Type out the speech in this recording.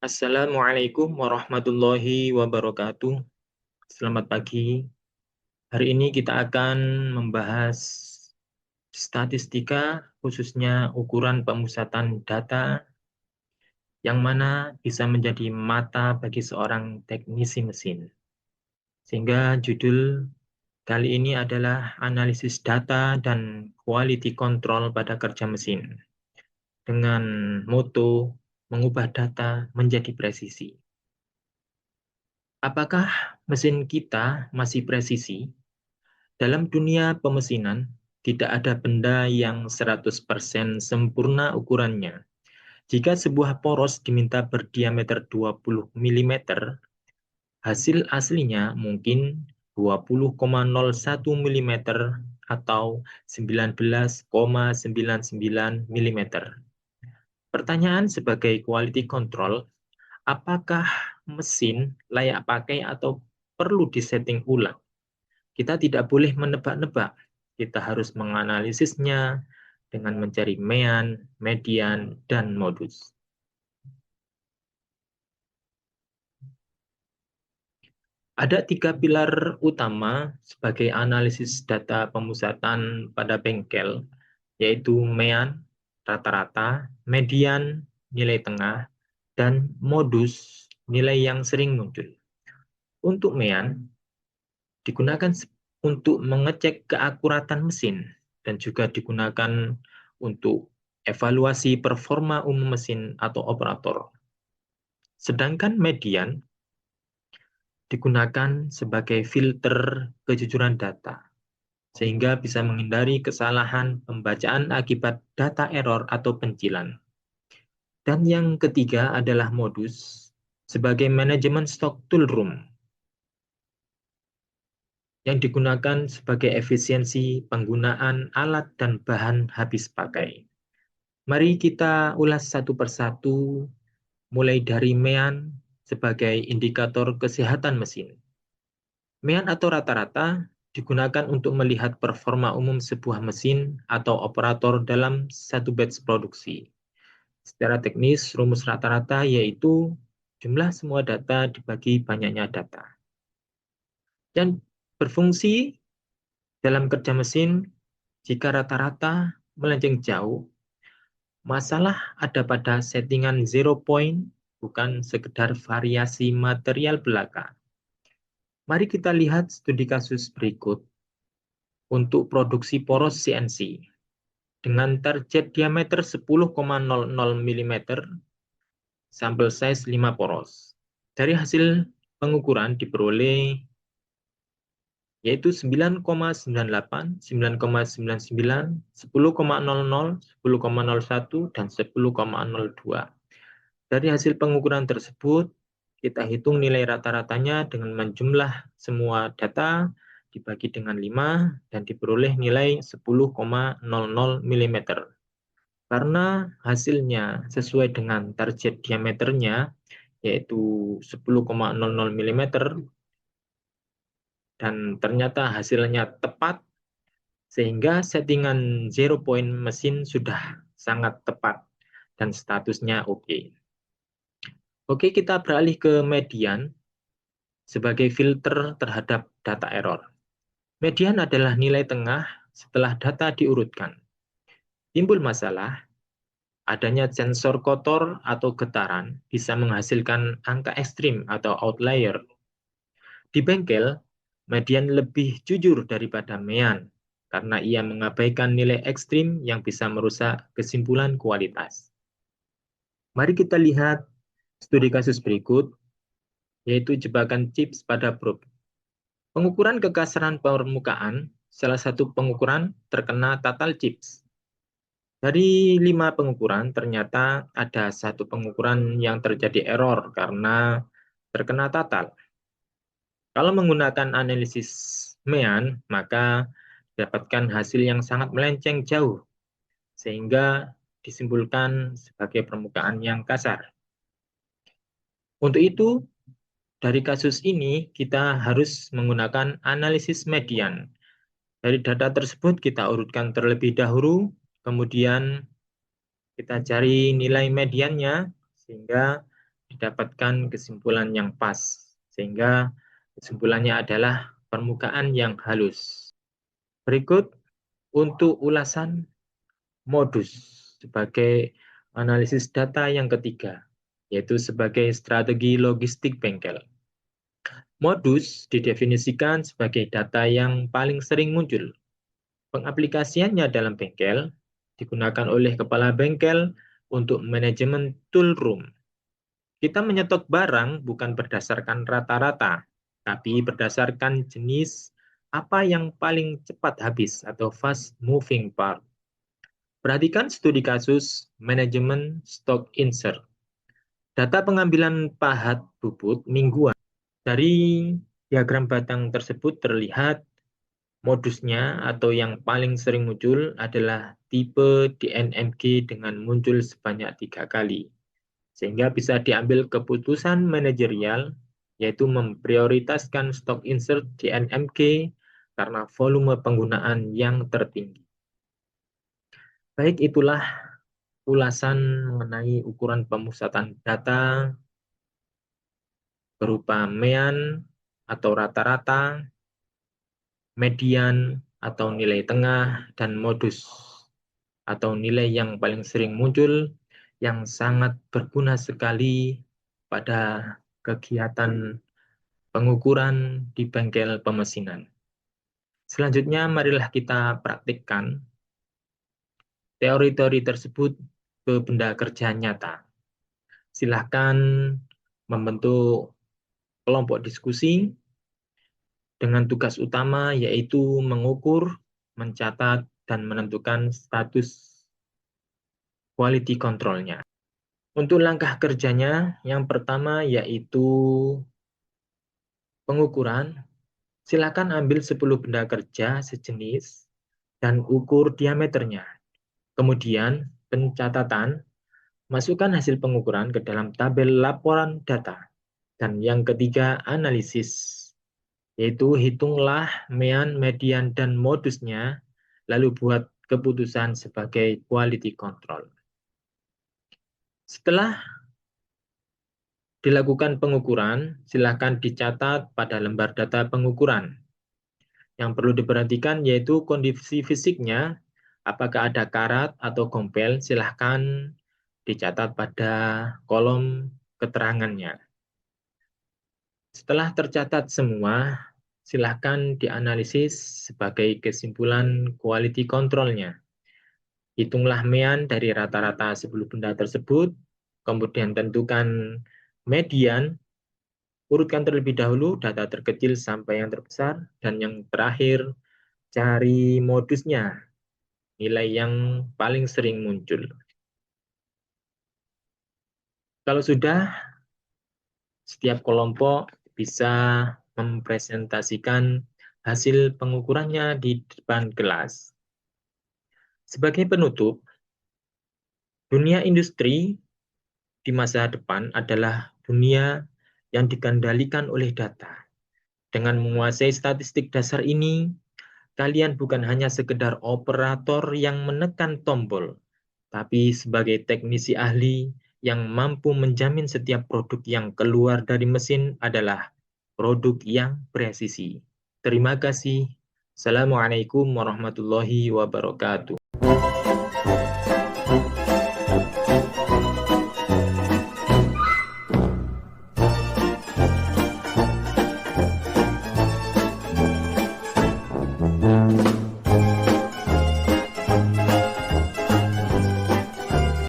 Assalamualaikum warahmatullahi wabarakatuh. Selamat pagi. Hari ini kita akan membahas statistika, khususnya ukuran pemusatan data, yang mana bisa menjadi mata bagi seorang teknisi mesin. Sehingga judul kali ini adalah analisis data dan quality control pada kerja mesin, dengan moto mengubah data menjadi presisi. Apakah mesin kita masih presisi? Dalam dunia pemesinan, tidak ada benda yang 100% sempurna ukurannya. Jika sebuah poros diminta berdiameter 20 mm, hasil aslinya mungkin 20,01 mm atau 19,99 mm. Pertanyaan sebagai quality control, apakah mesin layak pakai atau perlu disetting ulang? Kita tidak boleh menebak-nebak. Kita harus menganalisisnya dengan mencari mean, median, dan modus. Ada 3 pilar utama sebagai analisis data pemusatan pada bengkel, yaitu mean, rata-rata, median, nilai tengah, dan modus, nilai yang sering muncul. Untuk mean, digunakan untuk mengecek keakuratan mesin dan juga digunakan untuk evaluasi performa umum mesin atau operator. Sedangkan median digunakan sebagai filter kejujuran data, sehingga bisa menghindari kesalahan pembacaan akibat data error atau pencilan. Dan yang ketiga adalah modus sebagai manajemen stock tool room, yang digunakan sebagai efisiensi penggunaan alat dan bahan habis pakai. Mari kita ulas satu persatu, mulai dari mean sebagai indikator kesehatan mesin. Mean atau rata-rata digunakan untuk melihat performa umum sebuah mesin atau operator dalam satu batch produksi. Secara teknis, rumus rata-rata yaitu jumlah semua data dibagi banyaknya data. Dan berfungsi dalam kerja mesin, jika rata-rata melenceng jauh, masalah ada pada settingan zero point, bukan sekedar variasi material belaka. Mari kita lihat studi kasus berikut untuk produksi poros CNC dengan target diameter 10,00 mm, sampel size 5 poros. Dari hasil pengukuran diperoleh yaitu 9,98, 9,99, 10,00, 10,01, dan 10,02. Dari hasil pengukuran tersebut, kita hitung nilai rata-ratanya dengan menjumlah semua data dibagi dengan 5 dan diperoleh nilai 10,00 mm. Karena hasilnya sesuai dengan target diameternya, yaitu 10,00 mm, dan ternyata hasilnya tepat, sehingga settingan zero point mesin sudah sangat tepat dan statusnya oke. Oke, kita beralih ke median sebagai filter terhadap data error. Median adalah nilai tengah setelah data diurutkan. Timbul masalah, adanya sensor kotor atau getaran bisa menghasilkan angka ekstrim atau outlier. Di bengkel, median lebih jujur daripada mean karena ia mengabaikan nilai ekstrim yang bisa merusak kesimpulan kualitas. Mari kita lihat studi kasus berikut, yaitu jebakan chips pada probe. Pengukuran kekasaran permukaan, salah satu pengukuran terkena tatal chips. Dari 5 pengukuran, ternyata ada satu pengukuran yang terjadi error karena terkena tatal. Kalau menggunakan analisis mean, maka dapatkan hasil yang sangat melenceng jauh, sehingga disimpulkan sebagai permukaan yang kasar. Untuk itu, dari kasus ini, kita harus menggunakan analisis median. Dari data tersebut, kita urutkan terlebih dahulu, kemudian kita cari nilai mediannya, sehingga didapatkan kesimpulan yang pas, sehingga kesimpulannya adalah permukaan yang halus. Berikut untuk ulasan modus sebagai analisis data yang ketiga, yaitu sebagai strategi logistik bengkel. Modus didefinisikan sebagai data yang paling sering muncul. Pengaplikasiannya dalam bengkel digunakan oleh kepala bengkel untuk manajemen tool room. Kita menyetok barang bukan berdasarkan rata-rata, tapi berdasarkan jenis apa yang paling cepat habis atau fast moving part. Perhatikan studi kasus manajemen stock insert. Data pengambilan pahat bubut mingguan. Dari diagram batang tersebut terlihat modusnya atau yang paling sering muncul adalah tipe DNMG dengan muncul sebanyak 3 kali. Sehingga bisa diambil keputusan manajerial, yaitu memprioritaskan stock insert DNMG karena volume penggunaan yang tertinggi. Baik, itulah ulasan mengenai ukuran pemusatan data berupa mean atau rata-rata, median atau nilai tengah, dan modus atau nilai yang paling sering muncul yang sangat berguna sekali pada kegiatan pengukuran di bengkel pemesinan. Selanjutnya, marilah kita praktikkan teori-teori tersebut ke benda kerja nyata. Silahkan membentuk kelompok diskusi dengan tugas utama yaitu mengukur, mencatat, dan menentukan status quality control-nya. Untuk langkah kerjanya, yang pertama yaitu pengukuran. Silakan ambil 10 benda kerja sejenis dan ukur diameternya. Kemudian, pencatatan, masukkan hasil pengukuran ke dalam tabel laporan data. Dan yang ketiga, analisis, yaitu hitunglah mean, median, dan modusnya, lalu buat keputusan sebagai quality control. Setelah dilakukan pengukuran, silakan dicatat pada lembar data pengukuran. Yang perlu diperhatikan yaitu kondisi fisiknya, apakah ada karat atau gompel, silahkan dicatat pada kolom keterangannya. Setelah tercatat semua, silahkan dianalisis sebagai kesimpulan quality control-nya. Hitunglah mean dari rata-rata 10 benda tersebut, kemudian tentukan median, urutkan terlebih dahulu data terkecil sampai yang terbesar, dan yang terakhir cari modusnya, nilai yang paling sering muncul. Kalau sudah, setiap kelompok bisa mempresentasikan hasil pengukurannya di depan kelas. Sebagai penutup, dunia industri di masa depan adalah dunia yang dikendalikan oleh data. Dengan menguasai statistik dasar ini, kalian bukan hanya sekedar operator yang menekan tombol, tapi sebagai teknisi ahli yang mampu menjamin setiap produk yang keluar dari mesin adalah produk yang presisi. Terima kasih. Assalamualaikum warahmatullahi wabarakatuh.